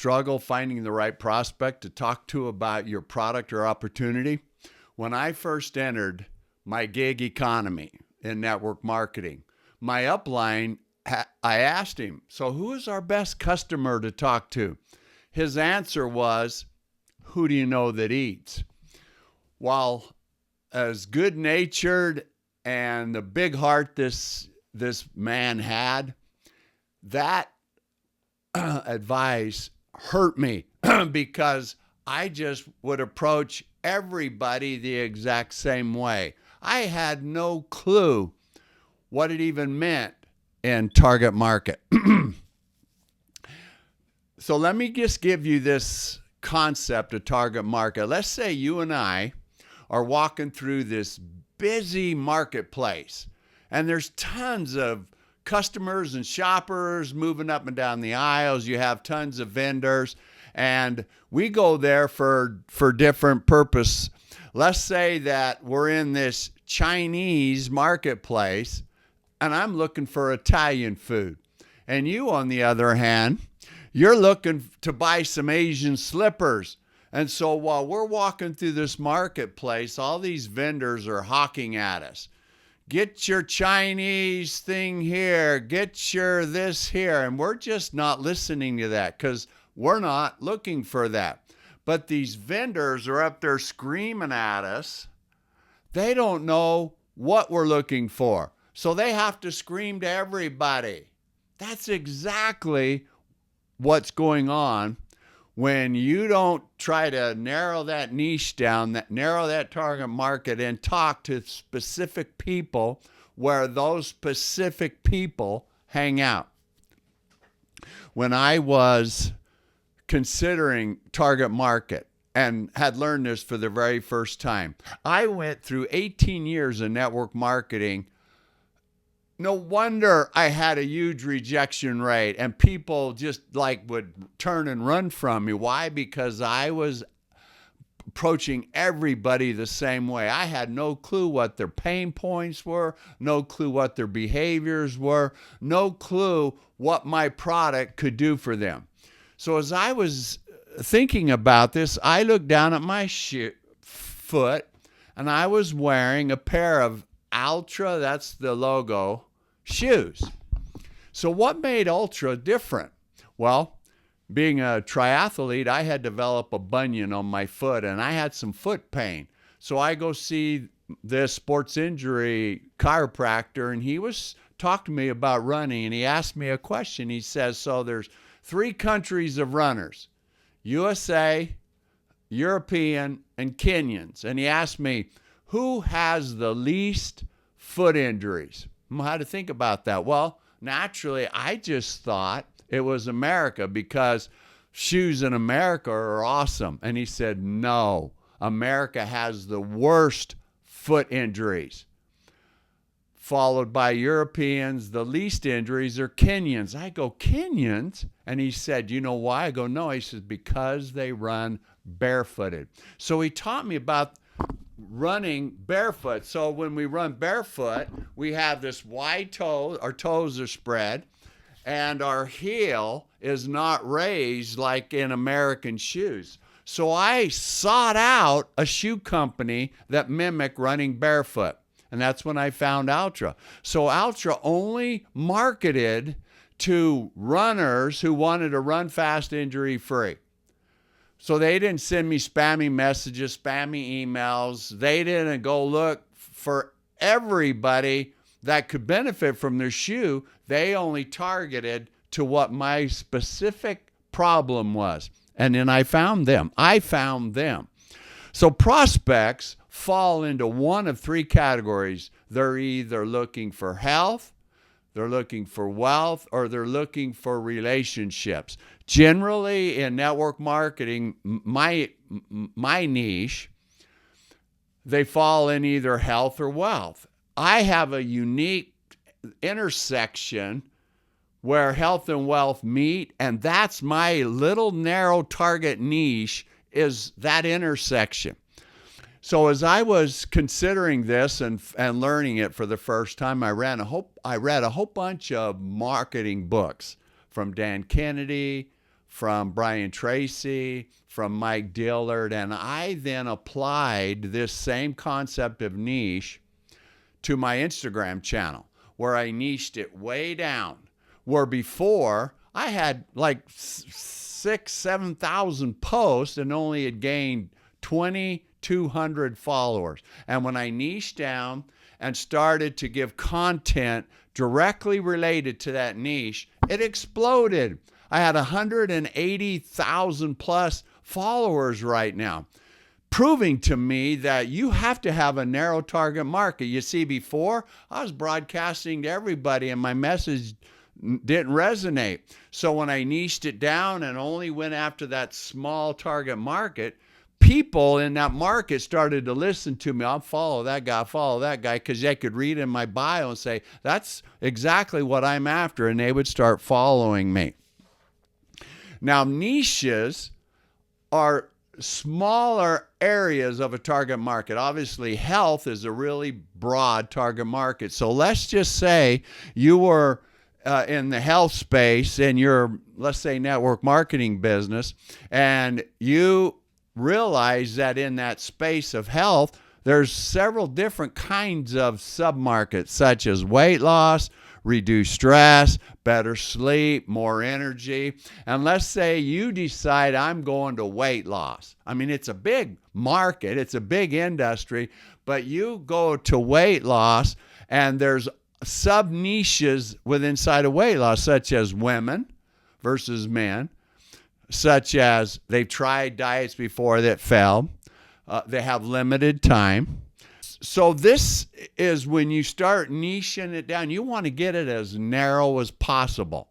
struggle finding the right prospect to talk to about your product or opportunity? When I first entered my gig economy in network marketing, my upline, I asked him, so who is our best customer to talk to? His answer was, who do you know that eats? While as good-natured and the big heart this man had, that advice hurt me because I just would approach everybody the exact same way. I had no clue what it even meant in target market. So let me just give you this concept of target market. Let's say you and I are walking through this busy marketplace, and there's tons of customers and shoppers moving up and down the aisles. You have tons of vendors, and we go there for different purpose. Let's say that we're in this Chinese marketplace, and I'm looking for Italian food. And you, on the other hand, you're looking to buy some Asian slippers. And so while we're walking through this marketplace, all these vendors are hawking at us. Get your Chinese thing here. Get your this here. And we're just not listening to that because we're not looking for that. But these vendors are up there screaming at us. They don't know what we're looking for. So they have to scream to everybody. That's exactly what's going on when you don't try to narrow that niche down, narrow that target market, and talk to specific people where those specific people hang out. When I was considering target market and had learned this for the very first time, I went through 18 years of network marketing. No wonder I had a huge rejection rate and people just would turn and run from me. Why? Because I was approaching everybody the same way. I had no clue what their pain points were, no clue what their behaviors were, no clue what my product could do for them. So as I was thinking about this, I looked down at my foot, and I was wearing a pair of Ultra, that's the logo, shoes. So what made Ultra different? Well, being a triathlete, I had developed a bunion on my foot, and I had some foot pain. So I go see this sports injury chiropractor, and he was talking to me about running, and he asked me a question. He says, so there's 3 countries of runners, USA, European, and Kenyans. And he asked me, who has the least foot injuries? How to think about that? Well, naturally, I just thought it was America because shoes in America are awesome. And he said, no, America has the worst foot injuries, followed by Europeans. The least injuries are Kenyans. I go, Kenyans? And he said, you know why? I go, no. He says, because they run barefooted. So he taught me about running barefoot. So when we run barefoot, we have this wide toe, our toes are spread, and our heel is not raised like in American shoes. So I sought out a shoe company that mimicked running barefoot. And that's when I found Ultra. So Ultra only marketed to runners who wanted to run fast, injury-free. So they didn't send me spammy messages, spammy emails. They didn't go look for everybody that could benefit from their shoe. They only targeted to what my specific problem was. And then I found them. So prospects fall into one of 3 categories. They're either looking for health, they're looking for wealth, or they're looking for relationships. Generally in network marketing, my niche, they fall in either health or wealth. I have a unique intersection where health and wealth meet, and that's my little narrow target niche, is that intersection. So as I was considering this and learning it for the first time, I read a whole bunch of marketing books from Dan Kennedy, from Brian Tracy, from Mike Dillard, and I then applied this same concept of niche to my Instagram channel, where I niched it way down, where before I had like 7,000 posts and only had gained 2,200 followers. And when I niched down and started to give content directly related to that niche, it exploded. I had 180,000 plus followers right now, proving to me that you have to have a narrow target market. You see, before I was broadcasting to everybody and my message didn't resonate. So when I niched it down and only went after that small target market, people in that market started to listen to me. I'll follow that guy, because they could read in my bio and say, that's exactly what I'm after, and they would start following me. Now, niches are smaller areas of a target market. Obviously, health is a really broad target market. So let's just say you were in the health space in your, let's say, network marketing business, and you realize that in that space of health, there's several different kinds of submarkets, such as weight loss, reduced stress, better sleep, more energy. And let's say you decide, I'm going to weight loss. I mean, it's a big market, it's a big industry, but you go to weight loss, and there's sub niches inside of weight loss, such as women versus men, such as they've tried diets before that fell, they have limited time. So this is when you start niching it down, you want to get it as narrow as possible.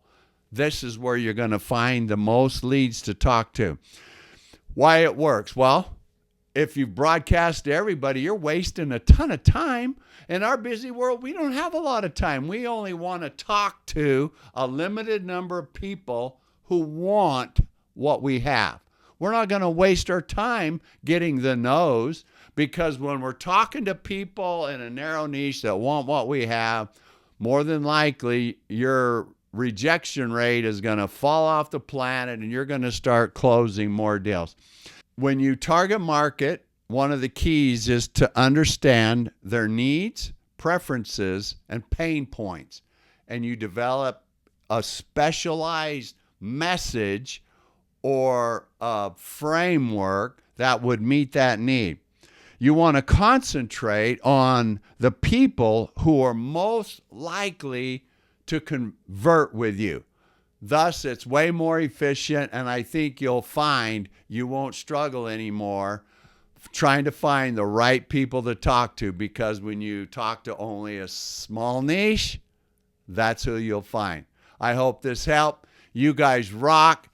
This is where you're going to find the most leads to talk to. Why it works? Well, if you broadcast to everybody, you're wasting a ton of time. In our busy world, we don't have a lot of time. We only want to talk to a limited number of people who want what we have. We're not going to waste our time getting the no's, because when we're talking to people in a narrow niche that want what we have, more than likely your rejection rate is going to fall off the planet, and you're going to start closing more deals. When you target market, one of the keys is to understand their needs, preferences, and pain points. And you develop a specialized message or a framework that would meet that need. You want to concentrate on the people who are most likely to convert with you. Thus, it's way more efficient, and I think you'll find you won't struggle anymore trying to find the right people to talk to, because when you talk to only a small niche, that's who you'll find. I hope this helped. You guys rock.